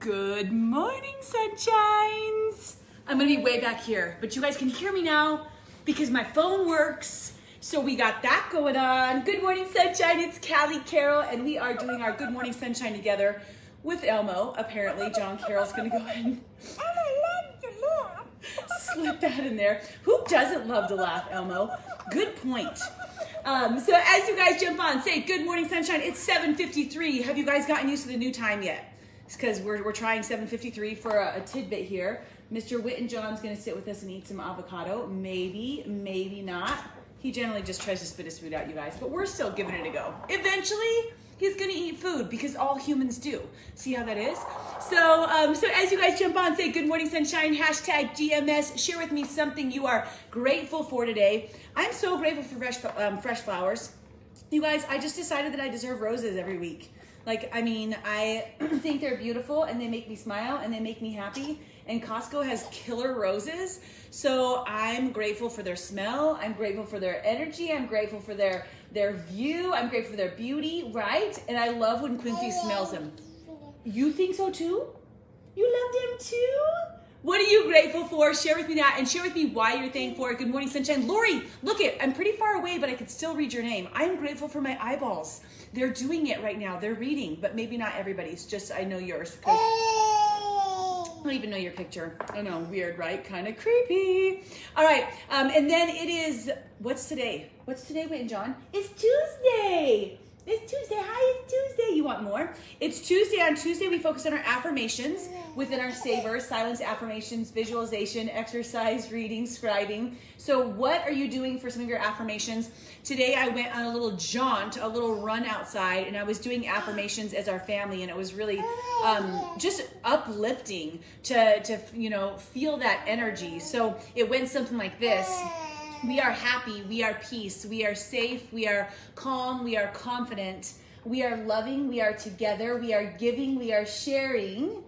Good morning, sunshines. I'm gonna be way back here, but you guys can hear me now because my phone works. So we got that going on. Good morning, sunshine. It's Callie Carroll, and we are doing our Good Morning Sunshine together with Elmo. Apparently, John Carroll's gonna go ahead and slip that in there. Who doesn't love to laugh, Elmo? Good point. So as you guys jump on, say Good Morning Sunshine. It's 7:53. Have you guys gotten used to the new time yet? It's because we're trying 7:53 for a tidbit here. Mr. Whit and John's gonna sit with us and eat some avocado. Maybe, maybe not. He generally just tries to spit his food out, you guys, but we're still giving it a go. Eventually, he's gonna eat food because all humans do. See how that is? So as you guys jump on, say Good Morning Sunshine, hashtag GMS. Share with me something you are grateful for today. I'm so grateful for fresh flowers. You guys, I just decided that I deserve roses every week. I think they're beautiful and they make me smile and they make me happy. And Costco has killer roses. So I'm grateful for their smell. I'm grateful for their energy. I'm grateful for their view. I'm grateful for their beauty, right? And I love when Quincy smells them. You think so too? You love them too? What are you grateful for? Share with me that and share with me why you're thankful for it. Good morning, sunshine. Lori, look it, I'm pretty far away, but I can still read your name. I'm grateful for my eyeballs. They're doing it right now. They're reading, but maybe not everybody's. Just I know yours. I don't even know your picture. I know, weird, right? Kind of creepy. All right, and then it is, what's today? What's today, Whit and John? It's Tuesday. It's Tuesday. Hi, it's Tuesday. You want more? It's Tuesday. On Tuesday, we focus on our affirmations within our savers, silence affirmations, visualization, exercise, reading, scribing. So what are you doing for some of your affirmations? Today, I went on a little jaunt, a little run outside, and I was doing affirmations as our family, and it was really just uplifting to feel that energy. So it went something like this. We are happy, we are peace, we are safe, we are calm, we are confident, we are loving, we are together, we are giving, we are sharing,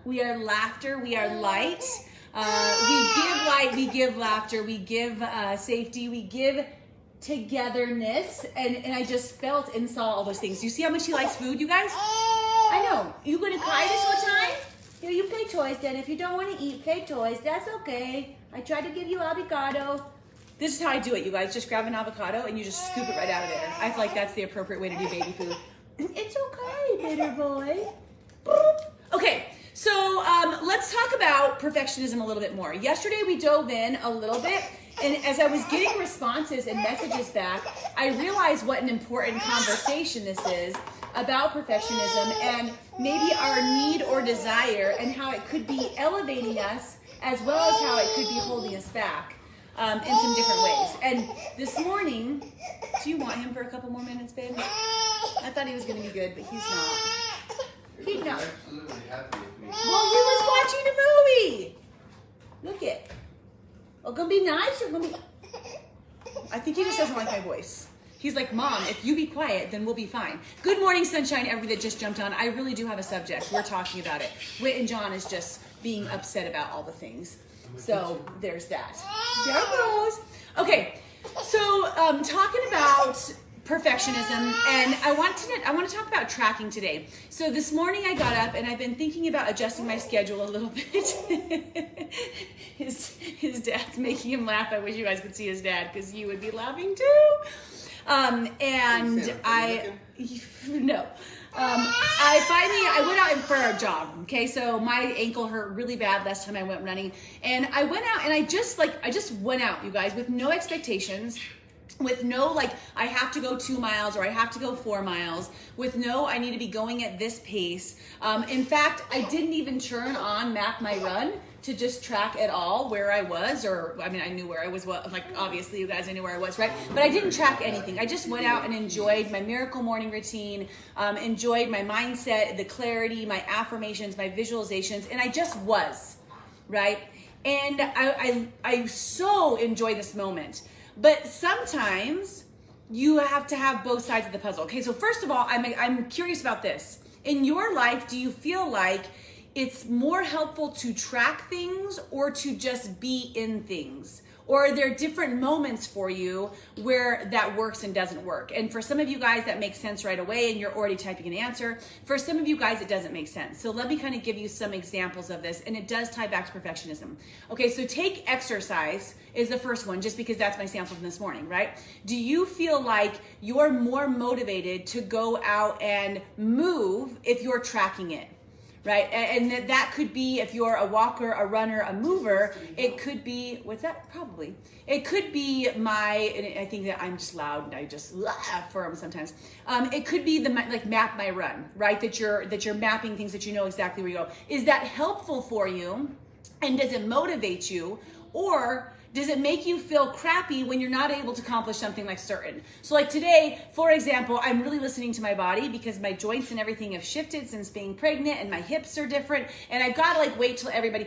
we are laughter, we are light, we give light, we give laughter, we give safety, we give togetherness, and I just felt and saw all those things. Do you see how much he likes food, you guys? I know. You gonna cry this whole time? Yeah, you play toys then. If you don't want to eat, play toys. That's okay. I tried to give you avocado. This is how I do it, you guys. Just grab an avocado and you just scoop it right out of there. I feel like that's the appropriate way to do baby food. It's okay, bitter boy. Okay, so let's talk about perfectionism a little bit more. Yesterday we dove in a little bit, and as I was getting responses and messages back, I realized what an important conversation this is about perfectionism and maybe our need or desire and how it could be elevating us as well as how it could be holding us back in some different ways. And this morning, do you want him for a couple more minutes, babe? I thought he was going to be good, but he's not. He's not. Well, he was watching a movie. Look it. Well, gonna be nice or gonna be... I think he just doesn't like my voice. He's like, Mom, if you be quiet, then we'll be fine. Good morning, sunshine, everybody that just jumped on. I really do have a subject. We're talking about it. Whit and John is just being upset about all the things. So there's that. There it goes. Okay, so talking about perfectionism, and I want to talk about tracking today. So this morning I got up and I've been thinking about adjusting my schedule a little bit. His dad's making him laugh. I wish you guys could see his dad because you would be laughing too. I went out for a jog. Okay, so my ankle hurt really bad last time I went running, and I went out and I just went out, you guys, with no expectations, with no I have to go 2 miles or I have to go 4 miles, with no I need to be going at this pace. In fact, I didn't even turn on Map My Run to just track at all where I was, I knew where I was, obviously you guys, I knew where I was, right? But I didn't track anything. I just went out and enjoyed my miracle morning routine, enjoyed my mindset, the clarity, my affirmations, my visualizations, and I just was, right? And I so enjoy this moment. But sometimes you have to have both sides of the puzzle. Okay, so first of all, I'm curious about this. In your life, do you feel like it's more helpful to track things or to just be in things? Or are there different moments for you where that works and doesn't work? And for some of you guys, that makes sense right away and you're already typing an answer. For some of you guys, it doesn't make sense. So let me kind of give you some examples of this, and it does tie back to perfectionism. Okay, so take exercise is the first one, just because that's my sample from this morning, right? Do you feel like you're more motivated to go out and move if you're tracking it? Right? And that could be, if you're a walker, a runner, a mover, it could be, what's that? Probably. It could be and I think that I'm just loud and I just firm sometimes. It could be like map my run, right? That you're mapping things that you know exactly where you go. Is that helpful for you? And does it motivate you? Or does it make you feel crappy when you're not able to accomplish something like certain? So like today, for example, I'm really listening to my body because my joints and everything have shifted since being pregnant and my hips are different. And I've got to like wait till everything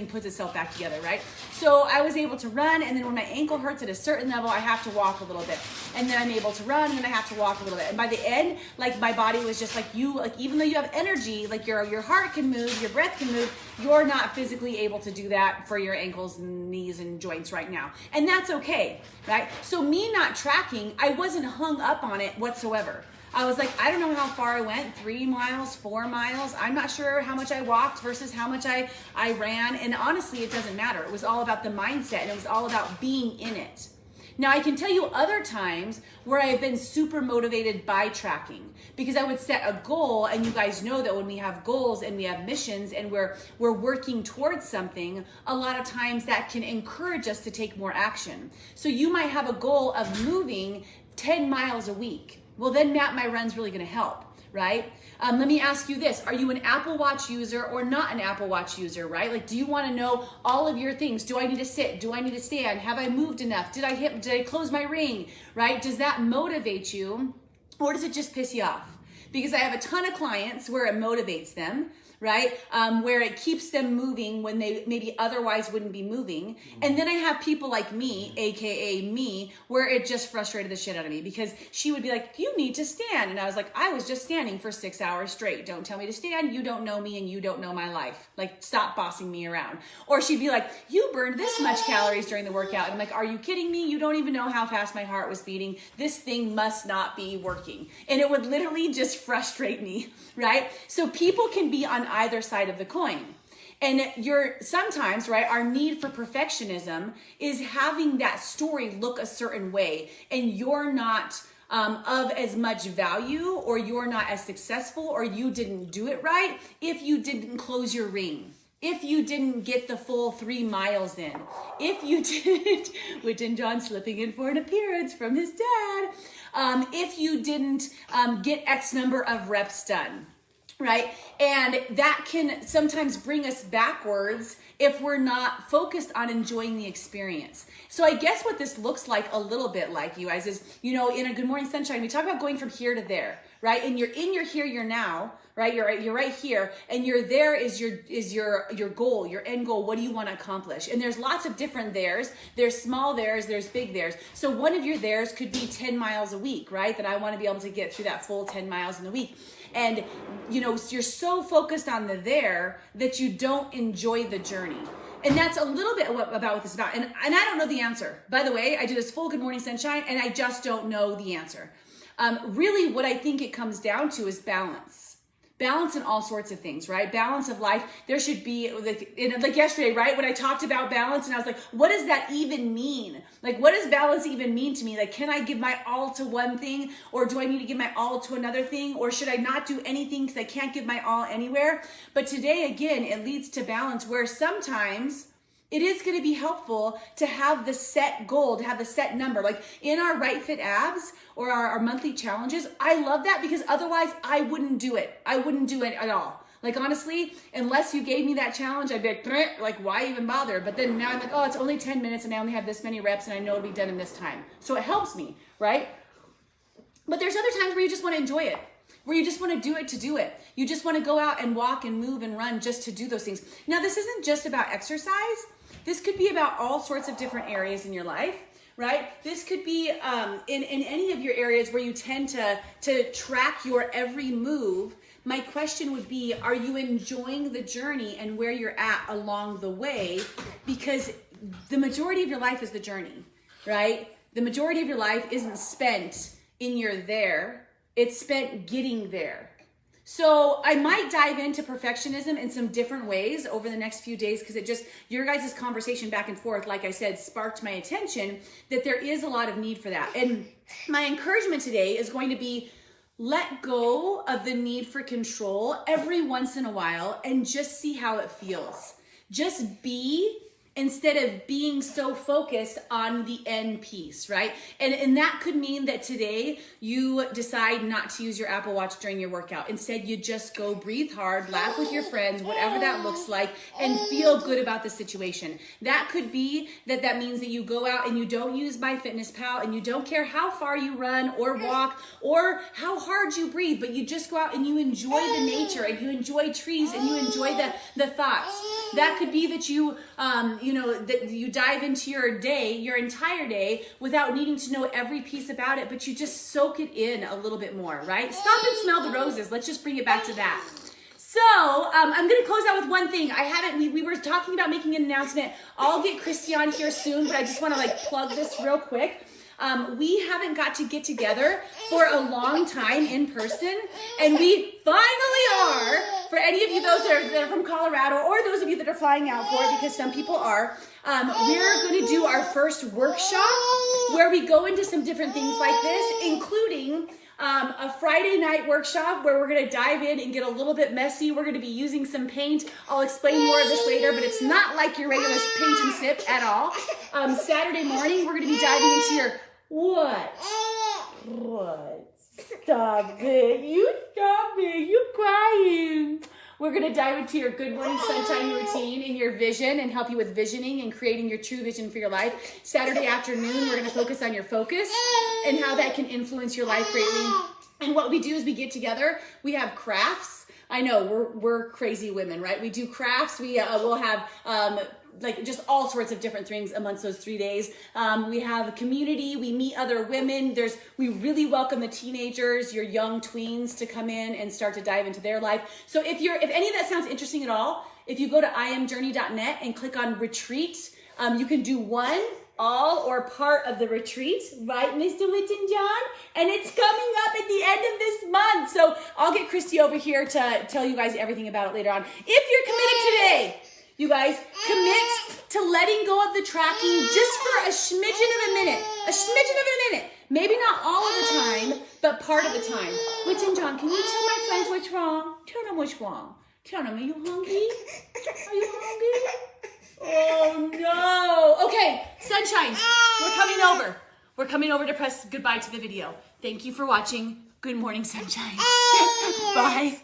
puts itself back together, right? So I was able to run, and then when my ankle hurts at a certain level, I have to walk a little bit. And then I'm able to run, and then I have to walk a little bit. And by the end, like my body was just like even though you have energy, like your heart can move, your breath can move, you're not physically able to do that for your ankles and knees and joints right now. And that's okay, right? So me not tracking, I wasn't hung up on it whatsoever. I was like, I don't know how far I went, 3 miles, 4 miles. I'm not sure how much I walked versus how much I ran. And honestly, it doesn't matter. It was all about the mindset, and it was all about being in it. Now, I can tell you other times where I've been super motivated by tracking, because I would set a goal, and you guys know that when we have goals and we have missions and we're working towards something, a lot of times that can encourage us to take more action. So you might have a goal of moving 10 miles a week. Well, then Map My Run's really going to help, right? Let me ask you this. Are you an Apple Watch user or not an Apple Watch user, right? Like, do you want to know all of your things? Do I need to sit? Do I need to stand? Have I moved enough? Did I close my ring, right? Does that motivate you, or does it just piss you off? Because I have a ton of clients where it motivates them, right? Where it keeps them moving when they maybe otherwise wouldn't be moving. And then I have people like me, AKA me, where it just frustrated the shit out of me, because she would be like, you need to stand. And I was like, I was just standing for 6 hours straight. Don't tell me to stand. You don't know me and you don't know my life. Like, stop bossing me around. Or she'd be like, you burned this much calories during the workout. And I'm like, are you kidding me? You don't even know how fast my heart was beating. This thing must not be working. And it would literally just frustrate me, right? So people can be on either side of the coin. And sometimes, right, our need for perfectionism is having that story look a certain way, and you're not of as much value, or you're not as successful, or you didn't do it right if you didn't close your ring, if you didn't get the full 3 miles in, if you didn't, which in John slipping in for an appearance from his dad, if you didn't get X number of reps done. Right? And that can sometimes bring us backwards if we're not focused on enjoying the experience. So I guess what this looks like a little bit like, you guys, is, in a Good Morning Sunshine, we talk about going from here to there, right? And you're in your here, you're now, right? You're right here, and your there is your goal, your end goal. What do you want to accomplish? And there's lots of different theirs. There's small theirs, there's big theirs. So one of your theirs could be 10 miles a week, right? That I want to be able to get through that full 10 miles in a week. And, you're so focused on the there that you don't enjoy the journey. And that's a little bit about what this is about. And I don't know the answer. By the way, I do this full Good Morning Sunshine, and I just don't know the answer. Really, what I think it comes down to is balance. Balance in all sorts of things, right? Balance of life. There should be, like yesterday, right? When I talked about balance, and I was like, what does that even mean? Like, what does balance even mean to me? Like, can I give my all to one thing, or do I need to give my all to another thing? Or should I not do anything because I can't give my all anywhere? But today, again, it leads to balance, where sometimes it is going to be helpful to have the set goal, to have the set number. Like in our Right Fit abs or our monthly challenges, I love that, because otherwise I wouldn't do it. I wouldn't do it at all. Like, honestly, unless you gave me that challenge, I'd be like, why even bother? But then now I'm like, oh, it's only 10 minutes and I only have this many reps and I know it'll be done in this time. So it helps me, right? But there's other times where you just want to enjoy it, where you just want to do it to do it. You just want to go out and walk and move and run just to do those things. Now, this isn't just about exercise. This could be about all sorts of different areas in your life, right? This could be in any of your areas where you tend to track your every move. My question would be, are you enjoying the journey and where you're at along the way? Because the majority of your life is the journey, right? The majority of your life isn't spent in your there, it's spent getting there. So I might dive into perfectionism in some different ways over the next few days, because it just, your guys' conversation back and forth, like I said, sparked my attention that there is a lot of need for that. And my encouragement today is going to be, let go of the need for control every once in a while and just see how it feels. Just be, instead of being so focused on the end piece, right? And that could mean that today you decide not to use your Apple Watch during your workout. Instead, you just go breathe hard, laugh with your friends, whatever that looks like, and feel good about the situation. That could be that means that you go out and you don't use MyFitnessPal and you don't care how far you run or walk or how hard you breathe, but you just go out and you enjoy the nature and you enjoy trees and you enjoy the thoughts. That could be that you, that you dive into your day, your entire day, without needing to know every piece about it, but you just soak it in a little bit more, right? Stop and smell the roses. Let's just bring it back to that. So I'm going to close out with one thing. We were talking about making an announcement. I'll get Christy on here soon, but I just want to plug this real quick. We haven't got to get together for a long time in person, and we finally are. For any of you, those that are from Colorado, or those of you that are flying out for it, because some people are, we're going to do our first workshop where we go into some different things like this, including a Friday night workshop where we're going to dive in and get a little bit messy. We're going to be using some paint. I'll explain more of this later, but it's not like your regular paint and sip at all. Saturday morning, we're going to be diving into your what? Stop it. You crying. We're going to dive into your Good Morning Sunshine routine and your vision and help you with visioning and creating your true vision for your life. Saturday afternoon, we're going to focus on your focus and how that can influence your life greatly. And what we do is we get together. We have crafts. I know we're crazy women, right? We do crafts. We'll have just all sorts of different things amongst those 3 days. We have a community. We meet other women. We really welcome the teenagers, your young tweens, to come in and start to dive into their life. So if any of that sounds interesting at all, if you go to iamjourney.net and click on retreat, you can do one, all, or part of the retreat, right, Mr. Whitten John? And it's coming up at the end of this month. So I'll get Christy over here to tell you guys everything about it later on. If you're committed today, you guys, commit to letting go of the tracking just for a smidgen of a minute. Maybe not all of the time, but part of the time. Whitten John, can you tell my friends what's wrong? Tell them what's wrong. Tell them, are you hungry? Are you hungry? Oh no. Okay, sunshine, we're coming over. We're coming over to press goodbye to the video. Thank you for watching Good Morning Sunshine. Bye.